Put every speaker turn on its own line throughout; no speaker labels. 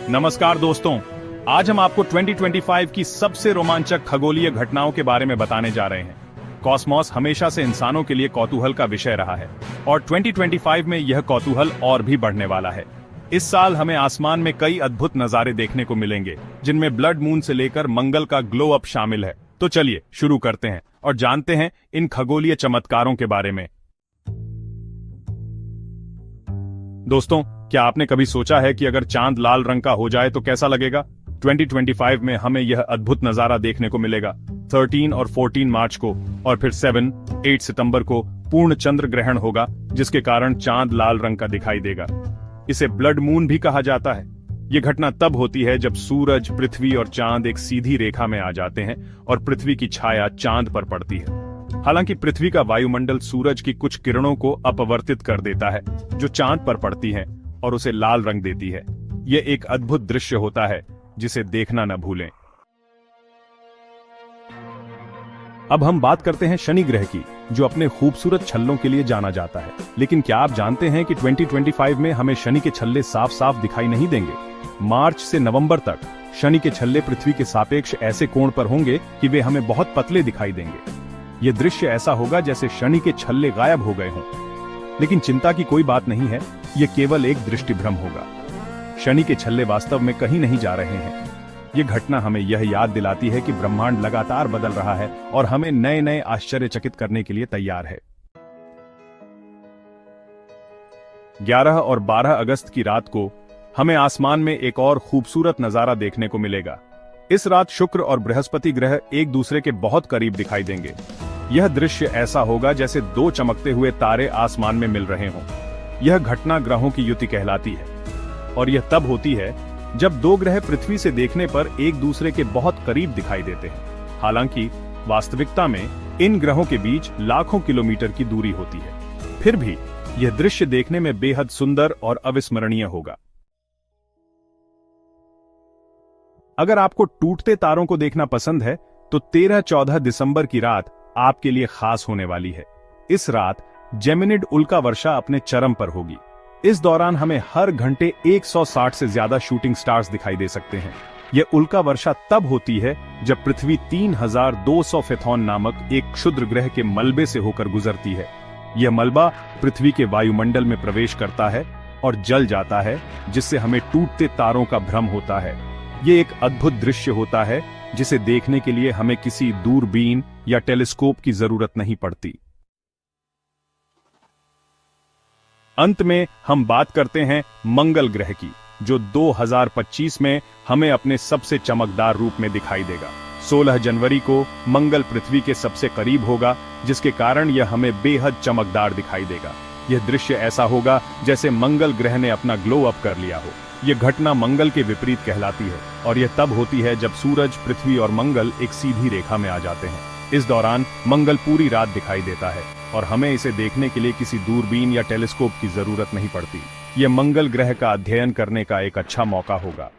नमस्कार दोस्तों, आज हम आपको 2025 की सबसे रोमांचक खगोलीय घटनाओं के बारे में बताने जा रहे हैं। कॉस्मोस हमेशा से इंसानों के लिए कौतूहल का विषय रहा है और 2025 में यह कौतूहल और भी बढ़ने वाला है। इस साल हमें आसमान में कई अद्भुत नजारे देखने को मिलेंगे, जिनमें ब्लड मून से लेकर मंगल का ग्लो अप शामिल है। तो चलिए शुरू करते हैं और जानते हैं इन खगोलीय चमत्कारों के बारे में। दोस्तों, क्या आपने कभी सोचा है कि अगर चांद लाल रंग का हो जाए तो कैसा लगेगा? 2025 में हमें यह अद्भुत नजारा देखने को मिलेगा। 13 और 14 मार्च को और फिर 7-8 सितंबर को पूर्ण चंद्र ग्रहण होगा, जिसके कारण चांद लाल रंग का दिखाई देगा। इसे ब्लड मून भी कहा जाता है। यह घटना तब होती है जब सूरज, पृथ्वी और चांद एक सीधी रेखा में आ जाते हैं और पृथ्वी की छाया चांद पर पड़ती है। हालांकि पृथ्वी का वायुमंडल सूरज की कुछ किरणों को अपवर्तित कर देता है, जो चांद पर पड़ती हैं और उसे लाल रंग देती है। यह एक अद्भुत दृश्य होता है जिसे देखना न भूलें। अब हम बात करते हैं शनि ग्रह की, जो अपने खूबसूरत छल्लों के लिए जाना जाता है। लेकिन क्या आप जानते हैं कि 2025 में हमें शनि के छल्ले साफ साफ दिखाई नहीं देंगे? मार्च से नवंबर तक शनि के छल्ले पृथ्वी के सापेक्ष ऐसे कोण पर होंगे कि वे हमें बहुत पतले दिखाई देंगे। यह दृश्य ऐसा होगा जैसे शनि के छल्ले गायब हो गए हों। लेकिन चिंता की कोई बात नहीं है, यह केवल एक दृष्टिभ्रम होगा। शनि के छल्ले वास्तव में कहीं नहीं जा रहे हैं। यह घटना हमें यह याद दिलाती है कि ब्रह्मांड लगातार बदल रहा है और हमें नए नए आश्चर्यचकित करने के लिए तैयार है। 11 और 12 अगस्त की रात को हमें आसमान में एक और खूबसूरत नजारा देखने को मिलेगा। इस रात शुक्र और बृहस्पति ग्रह एक दूसरे के बहुत करीब दिखाई देंगे। यह दृश्य ऐसा होगा जैसे दो चमकते हुए तारे आसमान में मिल रहे हों। यह घटना ग्रहों की युति कहलाती है और यह तब होती है जब दो ग्रह पृथ्वी से देखने पर एक दूसरे के बहुत करीब दिखाई देते हैं। हालांकि वास्तविकता में इन ग्रहों के बीच लाखों किलोमीटर की दूरी होती है। फिर भी यह दृश्य देखने में बेहद सुंदर और अविस्मरणीय होगा। अगर आपको टूटते तारों को देखना पसंद है तो 13-14 दिसंबर की रात आपके लिए खास होने वाली है। इस रात जेमिनिड उल्का वर्षा अपने चरम पर होगी। इस दौरान हमें हर घंटे 160 से ज्यादा शूटिंग स्टार्स दिखाई दे सकते हैं। यह उल्का वर्षा तब होती है जब पृथ्वी 3200 फेथॉन नामक एक क्षुद्र ग्रह के मलबे से होकर गुजरती है। यह मलबा पृथ्वी के वायुमंडल में प्रवेश करता है और जल जाता है, जिससे हमें टूटते तारों का भ्रम होता है। यह एक अद्भुत दृश्य होता है जिसे देखने के लिए हमें किसी दूरबीन या टेलीस्कोप की जरूरत नहीं पड़ती। अंत में हम बात करते हैं मंगल ग्रह की, जो 2025 में हमें अपने सबसे चमकदार रूप में दिखाई देगा। 16 जनवरी को मंगल पृथ्वी के सबसे करीब होगा, जिसके कारण यह हमें बेहद चमकदार दिखाई देगा। यह दृश्य ऐसा होगा जैसे मंगल ग्रह ने अपना ग्लो अप कर लिया हो। यह घटना मंगल के विपरीत कहलाती है और यह तब होती है जब सूरज, पृथ्वी और मंगल एक सीधी रेखा में आ जाते हैं। इस दौरान मंगल पूरी रात दिखाई देता है और हमें इसे देखने के लिए किसी दूरबीन या टेलीस्कोप की जरूरत नहीं पड़ती। यह मंगल ग्रह का अध्ययन करने का एक अच्छा मौका होगा।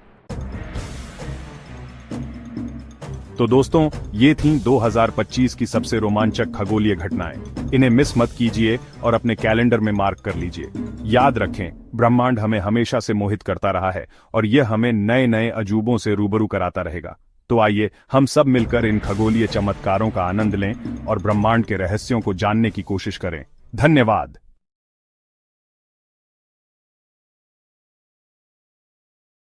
तो दोस्तों, ये थीं 2025 की सबसे रोमांचक खगोलीय घटनाएं। इन्हें मिस मत कीजिए और अपने कैलेंडर में मार्क कर लीजिए। याद रखें, ब्रह्मांड हमें हमेशा से मोहित करता रहा है और यह हमें नए नए अजूबों से रूबरू कराता रहेगा। तो आइए हम सब मिलकर इन खगोलीय चमत्कारों का आनंद लें और ब्रह्मांड के रहस्यों को जानने की कोशिश करें। धन्यवाद।